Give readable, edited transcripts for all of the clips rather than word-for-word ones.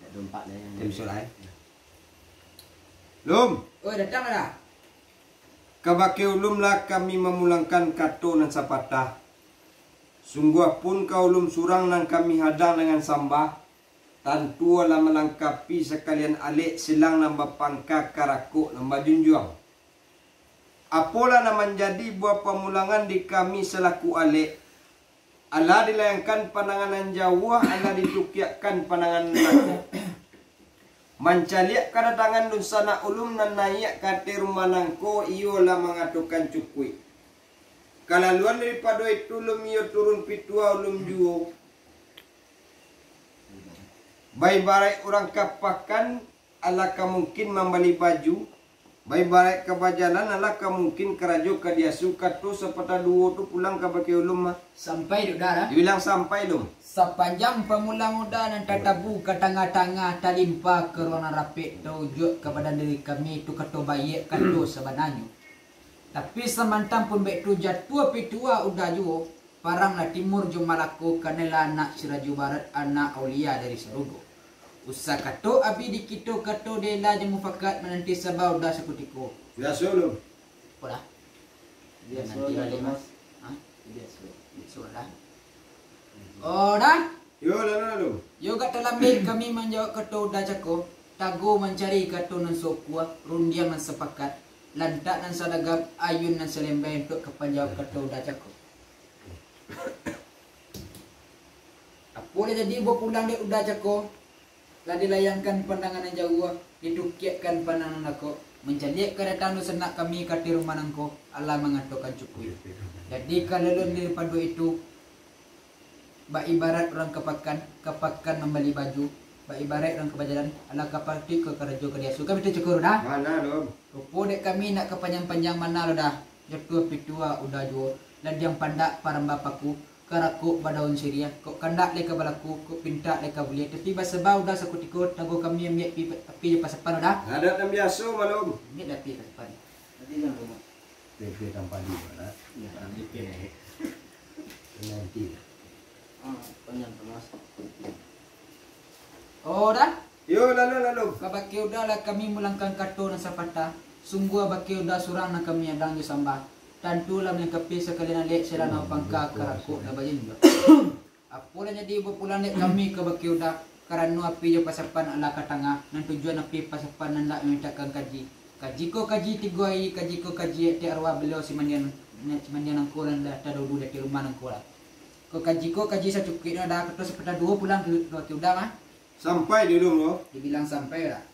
Dompak dah yang. Tim sulai. Lum. Oh, datang dah. Kabake ulumlah kami memulangkan kato nan sapatah. Sungguh pun kau ulum surang nan kami hadang dengan sambah. Tantu lah melengkapi sekalian alik silang nambah pangka karakuk nambah junjuang. Apalah nak menjadi buah pemulangan di kami selaku alik. Allah dilayangkan pandangan jauh, Allah ditukiakan pandangan nakuk. Mencaliak kedatangan dusana ulum dan naik kate rumah nangko iyo lah mengatukan cukui. Kalaluan daripada itu ulum iyo turun pitua ulum juo. Baik barai orang kapakan alakah mungkin membeli baju. Baik barai kebajalan alakah mungkin kerajo kadiasu kato sepatah duo tu pulang ke baki ulum mah. Sampai dah. Dibilang sampai lum. Sepanjang pemulang udah dan tatabu ke tengah-tengah talimpa ke ruangan rapik tujuk kepada diri kami itu kato bayi kato sebenarnya. Tapi semantang pun baik tu jatuh pitua udah juo paranglah timur jumalaku kanela anak Siraju Barat anak Aulia dari Serugo. Usah kato abi di kito kato dela jemu fakat menanti sabau udah sekutiko. Biasa lum. Pola. Biasa Nanti lah, balik Mas. Hah? Biasa. Soalan. Oh dah. Yo lana lum. Yo kat dalam bil kami menjawab kato dah cako. Tago mencari kato nan sokua, rundiang nan sepakat, lantak nan sadagap, ayun nan selembay untuk kepanjawab kato dah cako. Apa dah jadi buat pulang dia udah cako. Lah dilayangkan pandangan yang jauh, ditukiakan pandangan aku, mencaliak kedatangan senak kami kati rumah nangko, Allah mengatakan cukui. Jadi kalau daripada itu, bak ibarat orang kepakan membeli baju, bak ibarat orang kebajalan, ala kapati ke kerajo ke dia suka kita cukur dah. Mana lum? Rupo dek kami nak kepanjang-panjang mana lo dah. Jatuh pitua udah jual. Dan yang pandak para bapakku keraku badaun Syria. Kok kandak leka balaku, kok pinta leka bulia. Tapi bahasa bau dah sakutikot tago kami ambil pi pasapan dah. Ada yang biasa malum. Ambil dah pi pasapan. Nanti jangan rumah. PP tanpa di mana? Ya, DP. Nanti. Banyak Mas. Oh dah. Yo lalu. Kabaki udah lah kami mulangkan kartu dan sapata. Sungguh baki udah surang na kami adang di sambah. Tantu lah melengkapi sekalian lek selana pangka karaku na bajin juga. Apalah jadi berpulang lek kami ke baki udah karena api jo pasapan ala katanga nan tujuan api pasapan nan nak memintakan kaji. Kaji ko kaji tigoi kaji ko kaji ti arwah beliau si mandian nang kolan dah tadodu dah di rumah nang kolan. Ko kaji sa cukit na dah ketua sepeda dua pulang ke udah mah. Sampai dulu lo. Dibilang sampai dah.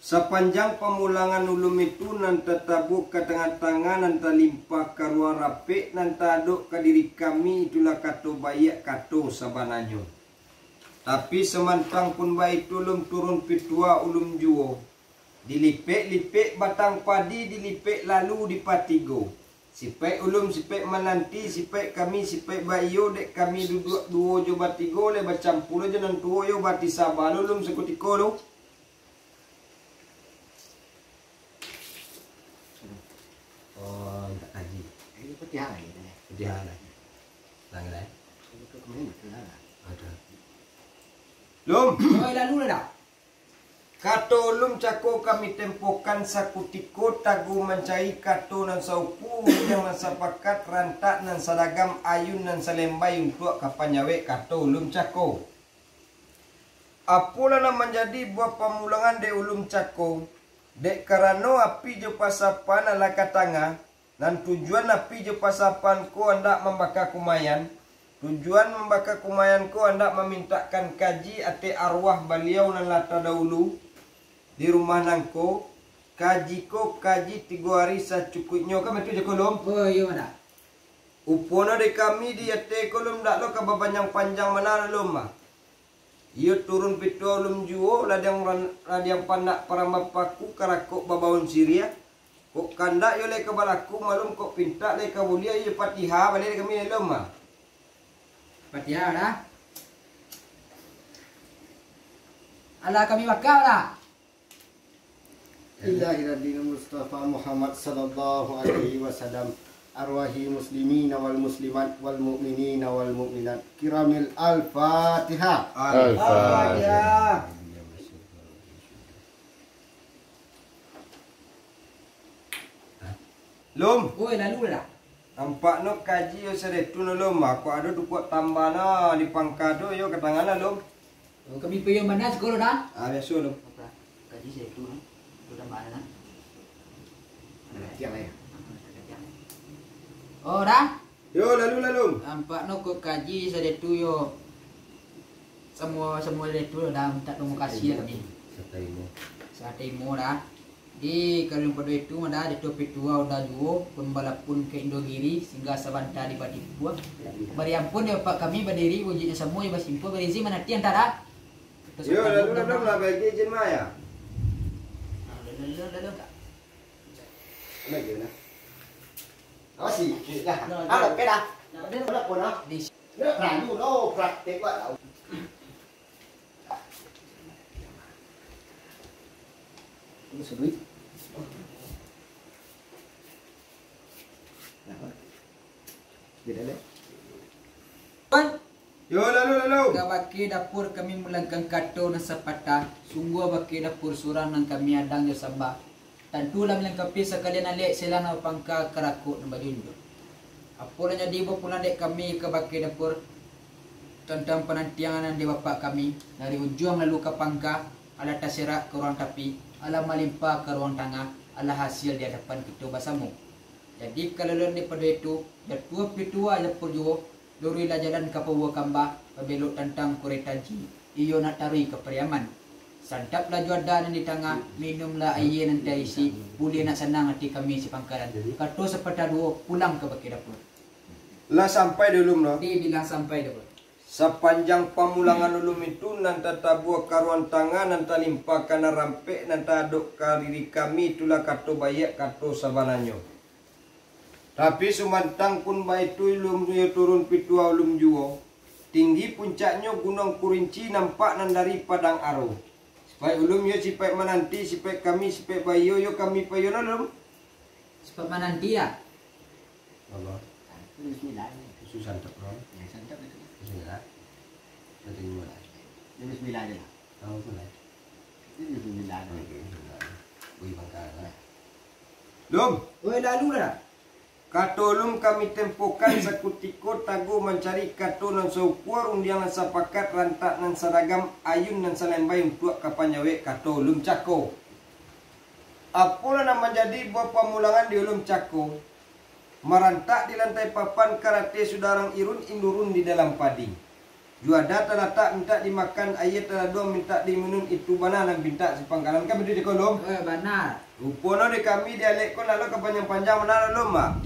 Sepanjang pemulangan ulum itu nan tetabu ke tengah-tengah nan talimpah ke ruang rapik nan taduk ke diri kami itulah kato bayak kato sabananyo. Tapi semantang pun baik ulum turun pitua ulum juo. Dilipek-lipek batang padi dilipek lalu dipatigo. Sipek ulum sipek menanti sipek kami sipek bayo dek kami duduk duo jo batigo le bacampur aja nan tuo yo bati sabar ulum sekutiko lo. Oh, tak kaji. Ini petihan lagi dah. Dia lah. Langgai. Itu kemarin betul lah. Ada. Lum. Oh lalu dah. Kato lum cako kami tempokan sakutiko tagu mencari kato nan saupu yang nan sapakat rantak nan sadagam ayun nan salembai untuk kapanyawe kato lum cako. Apalah nan menjadi buah pemulangan de ulum cako. Dek karano api jo pasapan ala katanga dan tujuan api jo pasapan ko hendak membakar kumayan. Tujuan membakar kumayan ko hendak memintakan kaji ate arwah beliau nan lata dahulu di rumah nangko. Kaji ko kaji 3 hari sacukupnya kan betul je kolom. Oh iya mana? Upona de kami di ate kolom dak lo ka panjang mana lom mah. Ia turun pitua ulum juo ladang pandak para bapakku karakok babaun Syria. Kok kandak yo le kebalaku malum kok pinta le kabulia yo Fatihah balik kami lom mah. Fatihah dah. Ala kami bakal dah. Ilahi Mustafa Muhammad sallallahu alaihi wasallam. arwahi muslimin wal muslimat wal mu'minin wal mu'minat kiramil al-Fatihah. Al-Fatihah. Lom, Oi, lalu lah. nampak no kaji yo seretu no lom. Aku ada tu kuat tambah na di pangkado yo katangana lom. Oh, kami pergi mana sekolah dah? Biasa lom. Apa? Kaji saya tu, tu dah mana? Ada tiang ya. Oh, dah. Yo lalu lom. Nampak no kau kaji saya tu yo. Semua itu dah minta terima kasih lah kami. Satimo dah. Di kalau pada itu ada di topik tua udah juo pun balapun ke Indogiri sehingga sabanta di padi buah. Bari ampun ya Pak kami berdiri ujinya semua ya basimpo berizi mana ti antara. Yo lalu lah bagi izin maya. Lalu tak. Lagi na. Awasi, dah. Ada peda. Ada pun ah. Di Nak rayu no praktek buat. Ini seduit. Beda deh. Yo lalu. Gabaki dapur kami mulangkan kato na sapata. Sungguh baki dapur surang nang kami adang yo samba. Tantulah melengkapi sekalian alek sila na pangka karakuk na bajundo. Apo na jadi pula dek kami ke baki dapur tentang penantiangan di bapak kami dari ujung lalu ke pangka ala tasira ke ruang tapi ala malimpa ke ruang tengah ala hasil di hadapan kita basamu. Jadi kalau ni pada itu datua pitua dapur juo lori la jalan ke Pawa Kamba pabelok tentang Kuretaji iyo nak tarui ke Periaman. Santaplah juada di tengah, minumlah air nanti isi, boleh nak senang hati kami si pangkalan. Kato sepatah dua pulang ke baki dapur. Lah sampai dulu no. Dia bilang sampai dapur. Sepanjang pamulangan ulum itu nanta tabuah karuan tangan nanta limpah kana rampek nanta aduk kariri kami itulah kato bayak kato sabananyo. Tapi sumantang pun baik tu ulum turun pitua ulum juo. Tinggi puncaknya gunung Kurinci nampak nan dari padang aro. Sipai ulum yo sipai menanti sipai kami sipai bayo yo kami payo ulum. Sebab mana dia? Allah. Bismillah. Susah tak bro. Ya, santap itu. Bismillah. Nanti mulai. Ya, bismillah aja lah. Tahu mulai. Ini bismillah aja. Bui bangka. Lum. Oi lalu lah. Katolum kami tempokan sakutiko tagu mencari kato nan seukur undian nan sapakat rantak nan saragam ayun nan salembay untuk kapanyawe katolum cako. Apalah nama jadi buah pamulangan di ulum cako. Merantak di lantai papan karate sudarang irun indurun di dalam padi. Juada terletak minta dimakan ayat teladua minta diminum itu banana minta si pangkalan kami di kolom. Benar. Rupono di kami dialek kon lalu kepanjang-panjang mana lomba.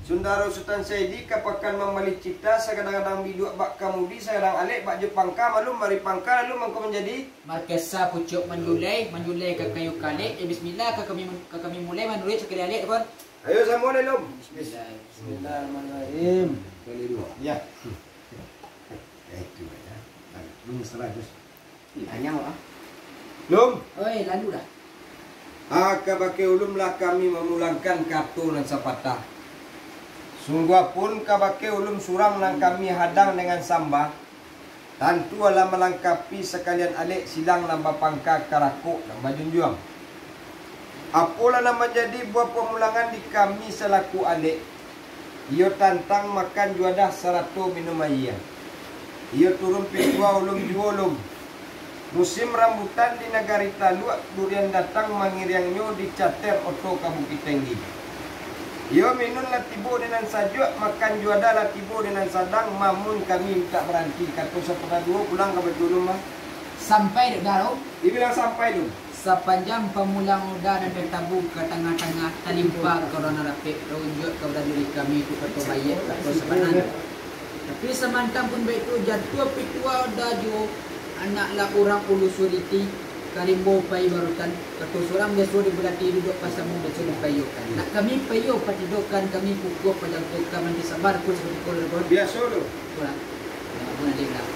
Sundaro Sultan Saidi kapakan memali cipta sekadang-kadang biduk bak kamudi sekadang alek bak Jepang malu mari pangka lalu mangko menjadi Markesa pucuk menjulai ke kayu kalik. Ya bismillah ke kami mulai menulis sekali alek pun. ayo semua nih lom. Bismillahirrahmanirrahim. Kali dua. Ya. Itu ya. Belum seratus. Hanya ah. Lom. Oi lalu dah. Kabake ulum lah kami memulangkan kato dan sapata. Sungguh pun kabake ulum surang nang kami hadang dengan samba. Tentu ala melengkapi sekalian alek silang nambah pangka karakuk nambah junjuang. Apalah nama jadi buah pemulangan di kami selaku alek. Iyo tantang makan juadah serato minum air. Iyo turun pitua ulum juolum. Musim rambutan di negari Taluk durian datang mangiriangnya di Cater Oto Kabukit Tinggi. Yo minun latibo dengan sajuk makan juada latibo dengan sadang mamun kami minta berhenti kata sepeda dua pulang ke betul mah Sampai dah dibilang sampai dulu sepanjang pemulang udah dan bertabung ke tengah-tengah talimpa corona rapid runjuk kepada diri kami itu kata bayat atau sebenarnya. Tapi semantang pun baik tu jatuh pitua dah jo anaklah orang ulu suriti karimbo pai barutan kata seorang biasa diberati duduk pasamu biasa dipayukan. Nak kami payuh patidokan kami pukul pada tukar nanti sabar pun seperti kau biasa dulu. Kurang. Mana dia nak?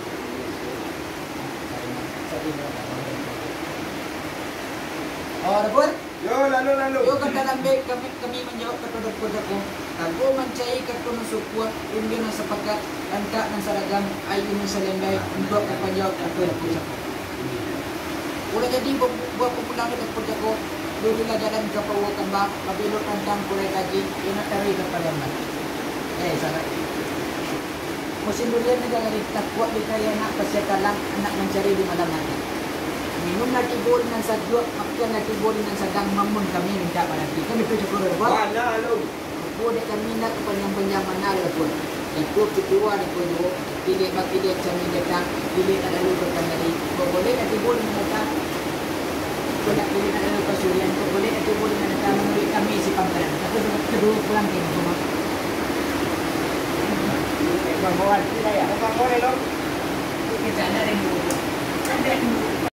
Oh, dapur? Yo lalu Yo kata lambe kami menjawab kata dapur aku. Tago mencari kartu ng supwa, hindi na sapakat, anta ng saragam, ay yung salenday, untuk kapajawab kartu ng pusa ko. Ula jadi buat popular ng pusa ko, dulu na jalan ke pawakan ba, pabilot tentang kuray kaji, inatari ke padaman. Salah. Musim durian negara takwa di kaya anak pasyakalang anak mencari di malam hari. Minum na tibol ng sadyo, makan na tibol ng sadang mamun kami minta malaki. Kami pwede ko rin ba? Wala lo. Pwede kami na kapanyang-panyang manalo po. Ito kituwa ni po yo, pili makili sa minata, pili na laluto ka na rin. Boleh na tibol ng nata. Kung pili na laluto ka suryan ko, boleh na tibol ng nata, manuli kami si Pangkalan. Ako kedua ko lang kayo mo. Bawal sila ya. Bawal lo. Kita ada rin mo. Ada rin mo.